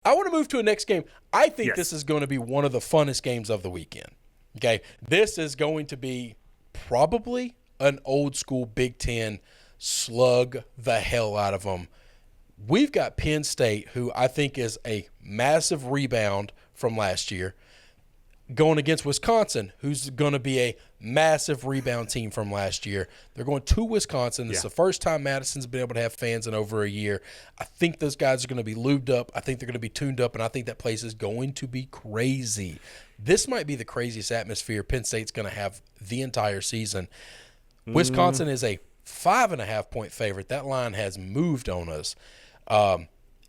I want to move to a next game. I think Yes. this is going to be one of the funnest games of the weekend. Okay, this is going to be probably an old school Big Ten slug the hell out of them. We've got Penn State, who I think is a massive rebound from last year, going against Wisconsin, who's going to be a massive rebound team from last year. They're going to Wisconsin. This is the first time Madison's been able to have fans in over a year. I think those guys are going to be lubed up. I think they're going to be tuned up, and I think that place is going to be crazy. This might be the craziest atmosphere Penn State's going to have the entire season. Wisconsin is a 5.5-point favorite. That line has moved on us.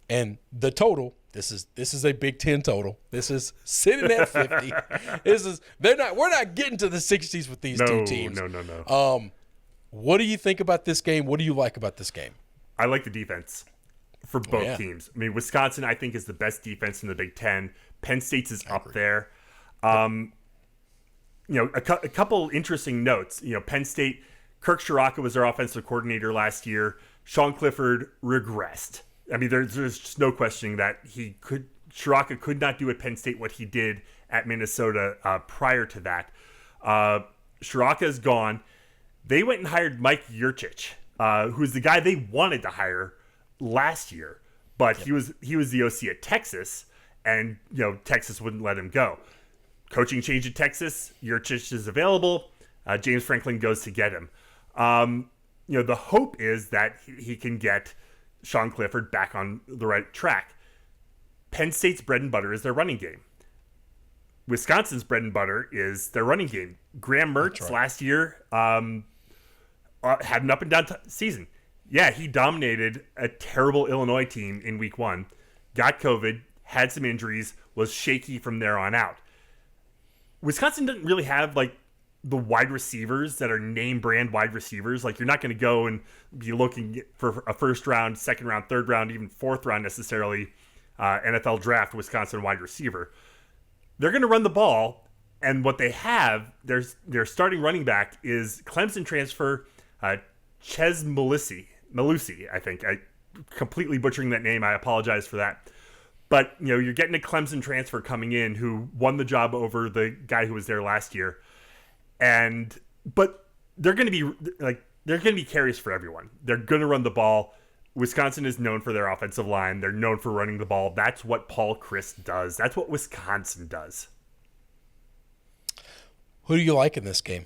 And the total, this is a Big Ten total. This is sitting at 50. We're not getting to the 60s with these two teams. No. What do you think about this game? What do you like about this game? I like the defense for both teams. I mean, Wisconsin, I think, is the best defense in the Big Ten. Penn State's is up there. A couple interesting notes. Penn State, Kirk Shiraka was their offensive coordinator last year. Sean Clifford regressed. I mean, there's just no questioning that Shiraka could not do at Penn State what he did at Minnesota prior to that. Shiraka is gone. They went and hired Mike Yurcich, who's the guy they wanted to hire last year, but he was the OC at Texas, and Texas wouldn't let him go. Coaching change at Texas. Yurcich is available. James Franklin goes to get him. The hope is that he can get Sean Clifford back on the right track. Penn State's bread and butter is their running game. Wisconsin's bread and butter is their running game. Graham Mertz last year had an up and down season. Yeah, he dominated a terrible Illinois team in week 1, got COVID, had some injuries, was shaky from there on out. Wisconsin didn't really have the wide receivers that are name brand wide receivers. You're not going to go and be looking for a first round, second round, third round, even fourth round necessarily NFL draft Wisconsin wide receiver. They're going to run the ball, and what they have, their starting running back is Clemson transfer Ches Malusi, I think. I completely butchering that name. I apologize for that. But you're getting a Clemson transfer coming in who won the job over the guy who was there last year. But they're going to be carries for everyone. They're going to run the ball. Wisconsin is known for their offensive line. They're known for running the ball. That's what Paul Chryst does. That's what Wisconsin does. Who do you like in this game?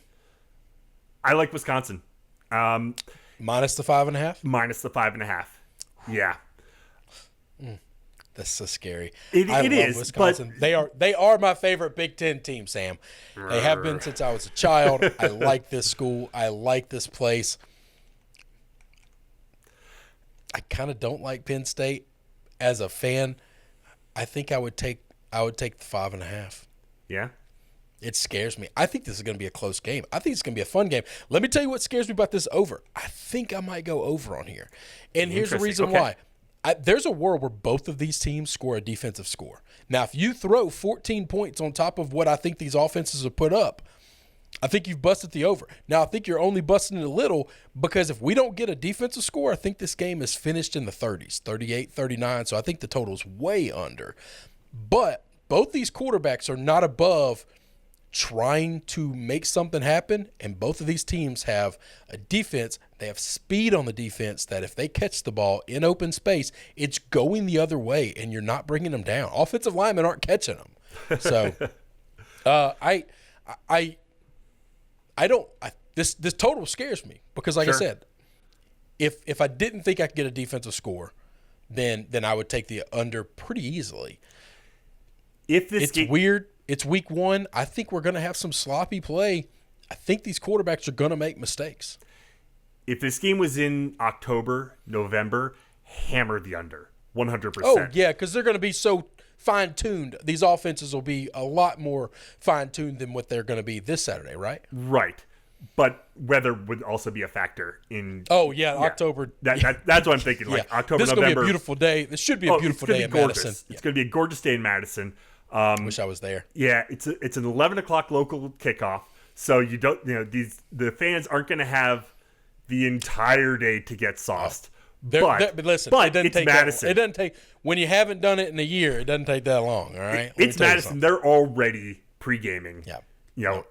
I like Wisconsin. Minus the 5.5? Minus the 5.5. Yeah. That's so scary. It love is, Wisconsin. but they are my favorite Big Ten team, Sam. They have been since I was a child. I like this school. I like this place. I kind of don't like Penn State as a fan. I think I would take the 5.5. Yeah. It scares me. I think this is going to be a close game. I think it's going to be a fun game. Let me tell you what scares me about this over. I think I might go over on here. And here's the reason why. There's a world where both of these teams score a defensive score. Now, if you throw 14 points on top of what I think these offenses have put up, I think you've busted the over. Now, I think you're only busting it a little because if we don't get a defensive score, I think this game is finished in the 30s, 38, 39. So I think the total's way under. But both these quarterbacks are not above trying to make something happen, and both of these teams have a defense. They have speed on the defense that if they catch the ball in open space, it's going the other way, and you're not bringing them down. Offensive linemen aren't catching them. So, this total scares me because, like I said, if I didn't think I could get a defensive score, then I would take the under pretty easily. It's weird. It's week 1. I think we're going to have some sloppy play. I think these quarterbacks are going to make mistakes. If this game was in October, November, hammer the under 100%. Oh, yeah, because they're going to be so fine-tuned. These offenses will be a lot more fine-tuned than what they're going to be this Saturday, right? Right. But weather would also be a factor in. Oh, yeah, October. That's what I'm thinking. October, this is November. This is going to be a beautiful day. This should be a beautiful day in Madison. It's going to be a gorgeous day in Madison. Wish I was there. Yeah, it's an 11 o'clock local kickoff, so you don't the fans aren't going to have the entire day to get sauced. But listen, but it doesn't it's take Madison. It doesn't take when you haven't done it in a year. It doesn't take that long. All right, It's Madison. They're already pre-gaming. Yeah.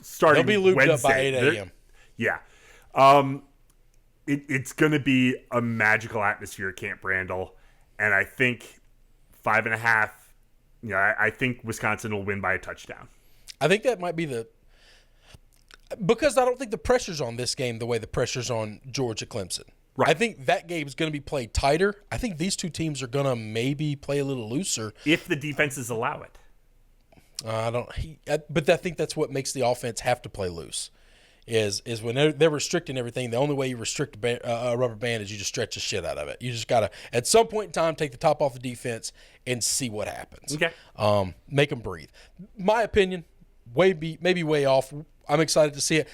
Starting They'll be looped Wednesday. up by 8 a.m. Yeah. It's going to be a magical atmosphere at Camp Randall, and I think 5.5. I think Wisconsin will win by a touchdown. I think that might be because I don't think the pressure's on this game the way the pressure's on Georgia Clemson. Right. I think that game's going to be played tighter. I think these two teams are going to maybe play a little looser if the defenses allow it. But I think that's what makes the offense have to play loose. Is when they're restricting everything. The only way you restrict a rubber band is you just stretch the shit out of it. You just gotta at some point in time take the top off the defense and see what happens. Okay. Make them breathe. My opinion, maybe way off. I'm excited to see it.